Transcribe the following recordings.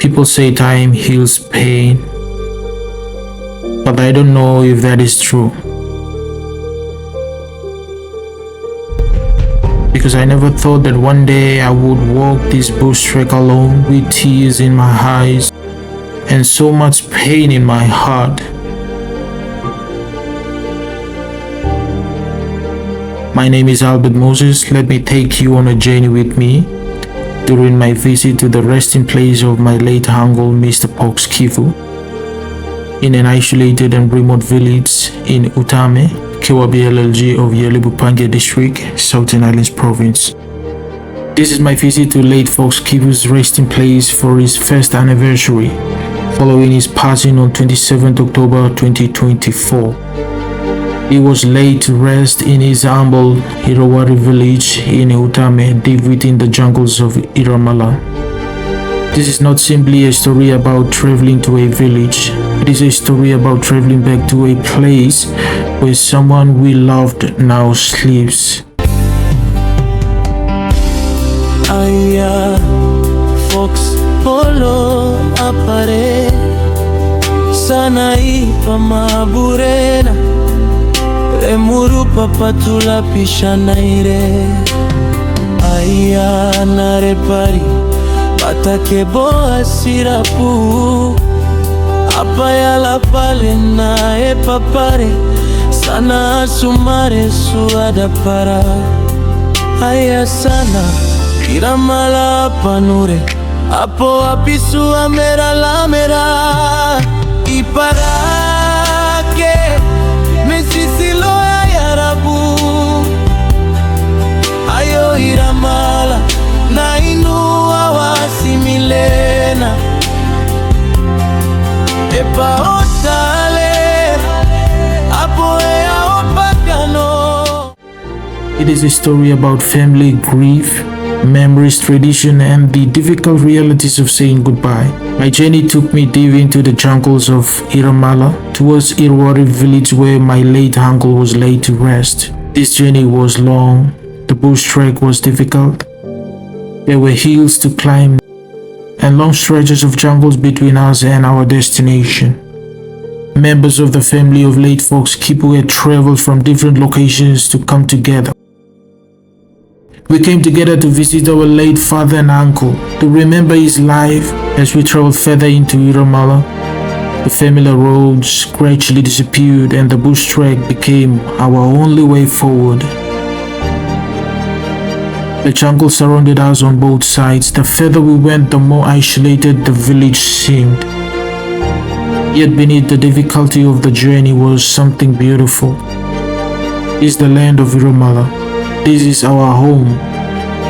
People say time heals pain, but I don't know if that is true. Because I never thought that one day I would walk this bush trek alone with tears in my eyes and so much pain in my heart. My name is Albert Moses. Let me take you on a journey with me during my visit to the resting place of my late uncle, Mr. Pox Kipu, in an isolated and remote village in Utame, Kewabi LLG of Yalibupange District, Southern Islands Province. This is my visit to late Fox Kipu's resting place for his first anniversary, following his passing on 27th October 2024. He was laid to rest in his humble Hirawari village in Utame, deep within the jungles of Iramal. This is not simply a story about traveling to a village. It is a story about traveling back to a place where someone we loved now sleeps. Aya Fox Polo apare sana ipa maburena remuru papatula pishana ire aya narepari batake boa sirapu apaya la palena e papare sana sumare suada para aya sana Iramala panure apo apisu amera la mera y para que me sisilo ayarabu ayo Iramala na inua wasimilena epa otale apo ea opakano. It is a story about family, grief, memories, tradition, and the difficult realities of saying goodbye. My journey took me deep into the jungles of Iramal towards Irawari village where my late uncle was laid to rest. This journey was long. The bush trek was difficult. There were hills to climb and long stretches of jungles between us and our destination. Members of the family of late Fox Kipu had traveled from different locations to come together. We came together to visit our late father and uncle, to remember his life. As we traveled further into Iramal, the familiar roads gradually disappeared and the bush trek became our only way forward. The jungle surrounded us on both sides. The further we went, the more isolated the village seemed. Yet beneath the difficulty of the journey was something beautiful. This is the land of Iramal. This is our home.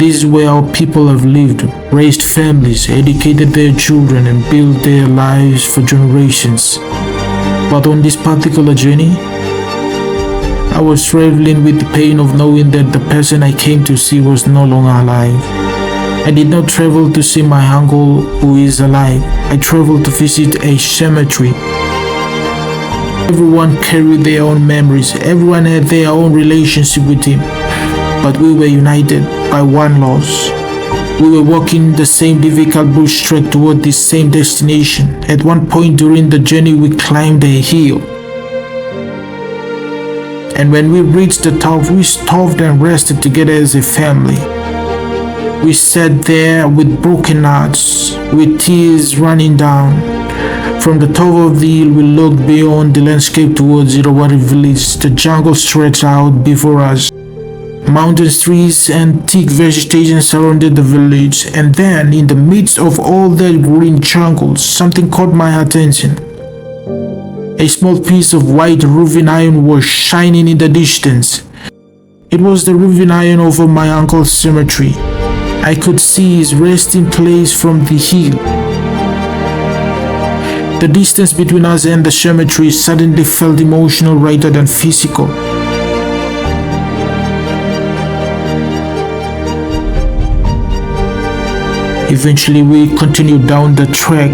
This is where our people have lived, raised families, educated their children, and built their lives for generations. But on this particular journey, I was traveling with the pain of knowing that the person I came to see was no longer alive. I did not travel to see my uncle who is alive. I traveled to visit a cemetery. Everyone carried their own memories. Everyone had their own relationship with him. But we were united by one loss. We were walking the same difficult bush trek toward the same destination. At one point during the journey, we climbed a hill. And when we reached the top, we stopped and rested together as a family. We sat there with broken hearts, with tears running down. From the top of the hill, we looked beyond the landscape towards Irawari village. The jungle stretched out before us. Mountains, trees, and thick vegetation surrounded the village, and then, in the midst of all that green jungle, something caught my attention. A small piece of white roofing iron was shining in the distance. It was the roofing iron over my uncle's cemetery. I could see his resting place from the hill. The distance between us and the cemetery suddenly felt emotional rather than physical. Eventually, we continued down the trek.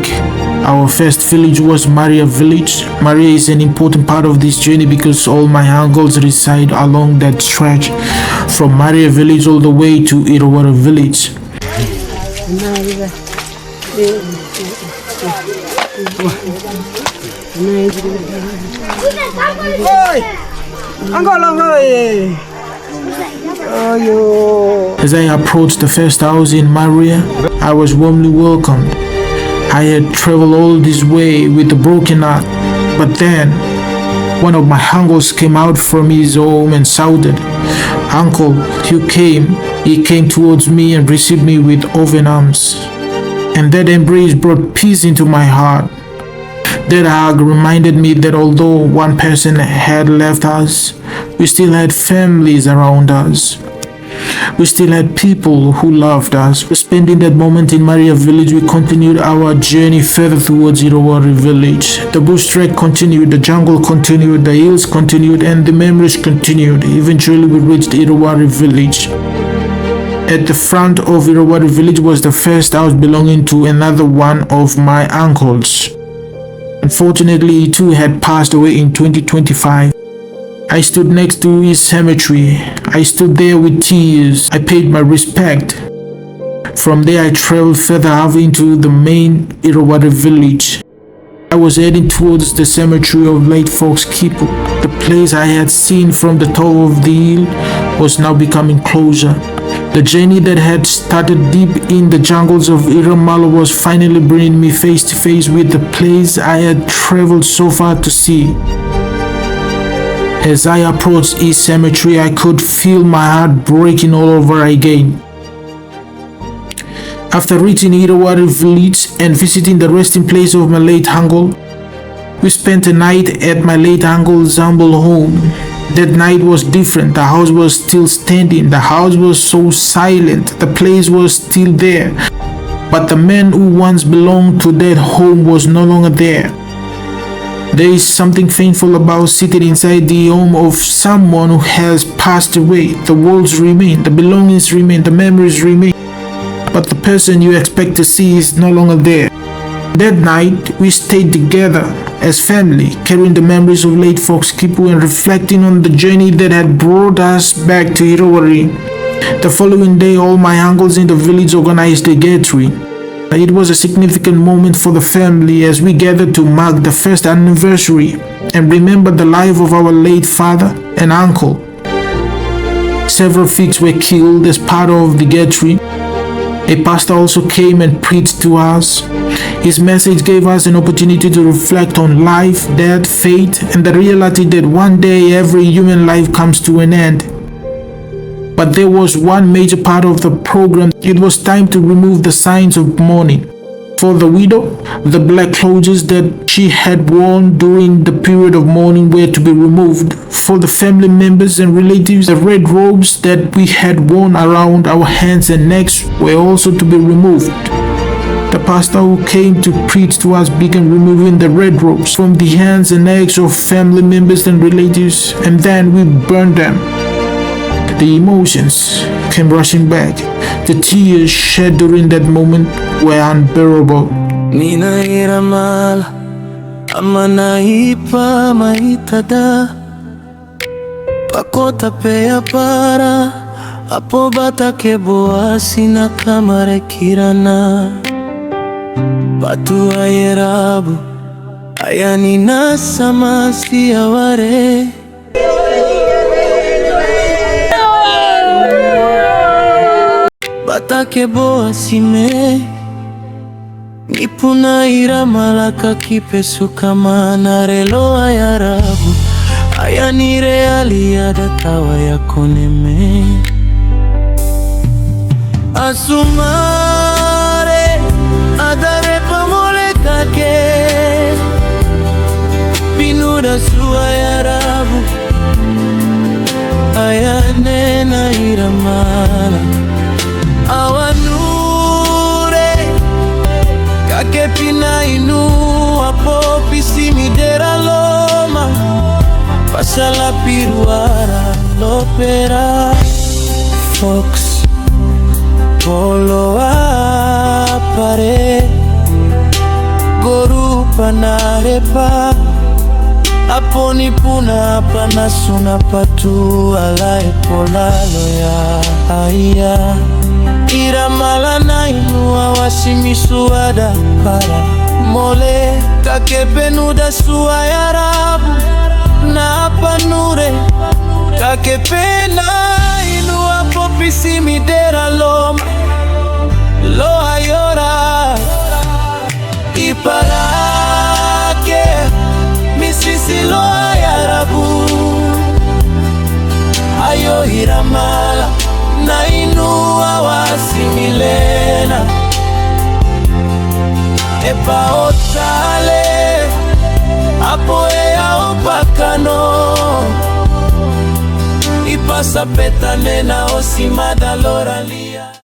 Our first village was Maria village. Maria is an important part of this journey because all my uncles reside along that stretch from Maria village all the way to Irawara village. As I approached the first house in Maria, I was warmly welcomed. I had traveled all this way with a broken heart, but then one of my uncles came out from his home and shouted, "Uncle, you came." He came towards me and received me with open arms. And that embrace brought peace into my heart. That hug reminded me that although one person had left us, we still had families around us. We still had people who loved us. Spending that moment in Maria village, we continued our journey further towards Iramal village. The bush trek continued, the jungle continued, the hills continued, and the memories continued. Eventually, we reached Iramal village. At the front of Iramal village was the first house belonging to another one of my uncles. Unfortunately, he too had passed away in 2025. I stood next to his cemetery. I stood there with tears. I paid my respect. From there, I traveled further out into the main Iramal village. I was heading towards the cemetery of late folks Kipu. The place I had seen from the top of the hill was now becoming closer. The journey that had started deep in the jungles of Iramal was finally bringing me face to face with the place I had traveled so far to see. As I approached his cemetery, I could feel my heart breaking all over again. After reaching Iramal village and visiting the resting place of my late uncle, we spent a night at my late uncle's humble home. That night was different. The house was still standing. The house was so silent. The place was still there. But the man who once belonged to that home was no longer there. There is something painful about sitting inside the home of someone who has passed away. The walls remain, the belongings remain, the memories remain. But the person you expect to see is no longer there. That night, we stayed together as family, carrying the memories of late folks Kipu and reflecting on the journey that had brought us back to Iramal. The following day, all my uncles in the village organized a gathering. It was a significant moment for the family as we gathered to mark the first anniversary and remember the life of our late father and uncle. Several pigs were killed as part of the gathering. A pastor also came and preached to us. His message gave us an opportunity to reflect on life, death, fate, and the reality that one day every human life comes to an end. But there was one major part of the program. It was time to remove the signs of mourning. For the widow, the black clothes that she had worn during the period of mourning were to be removed. For the family members and relatives, the red robes that we had worn around our hands and necks were also to be removed. The pastor who came to preach to us began removing the red robes from the hands and necks of family members and relatives, and then we burned them. The emotions came rushing back. The tears shed during that moment were unbearable. Nina Iramal, amanaipa maitada, pakota peya para, apo bata keboa sina kamare kirana, batu ayerabu, ayani nasama siaware. Batake boa sime Nipuna Iramal kakipe sukamana relo ayarabu Ayani reali adatawa yakoneme Asumare adare pamole kake Binuda su ayarabu Ayane na Iramal Awanure kake pina inu apo pisimi dera loma pasala piruara lopera Fox polo apare goru panarepa aponi puna panasuna patu alai polalo ya aya Iramal na inua wasimisuada para mole kake penuda sua ya rabu na panure kake pena inu apo pisi midera loma lo ayora iparake misisi lo ayarabu ayo Iramal na inua wasimilena epa otale apo ea opakano ipasa petanena osimada loralia.